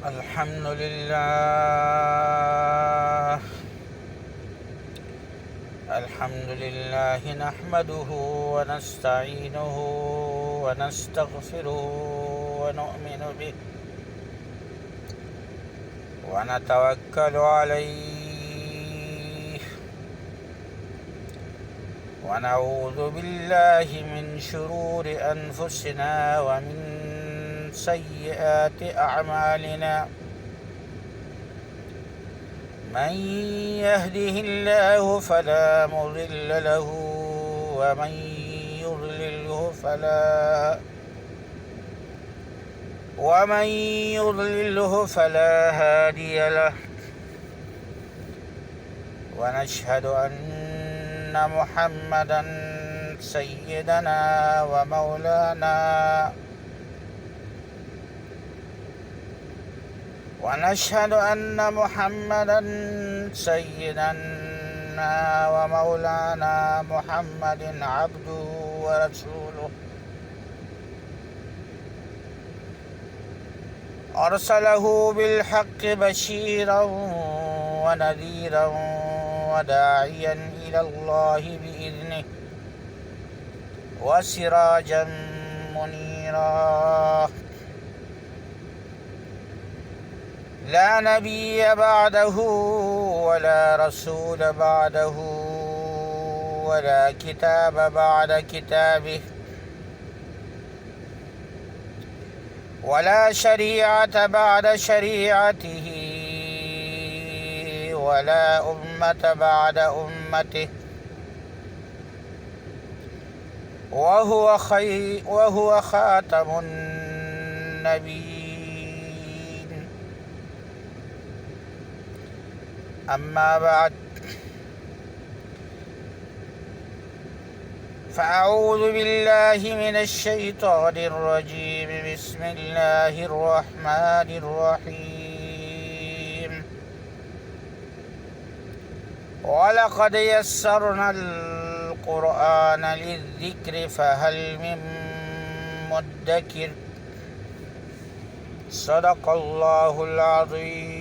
الحمد لله. الحمد لله نحمده ونستعينه ونستغفره ونؤمن به ونتوكل عليه ونعوذ بالله من شرور أنفسنا ومن سيئات أعمالنا. من يهده الله فلا مضل له ومن يضلله فلا هادي له. ونشهد أن محمدا سيدنا ومولانا محمد عبده ورسوله أرسله بالحق بشيرا ونذيرا وداعيا إلى الله بإذنه وسراجا منيرا. لا نبي بعده ولا رسول بعده ولا كتاب بعد كتابه ولا شريعة بعد شريعته ولا أمة بعد أمته. وهو خاتم النبيين. أما بعد، فأعوذ بالله من الشيطان الرجيم. بسم الله الرحمن الرحيم. ولقد يسرنا القرآن للذكر فهل من مدكر. صدق الله العظيم.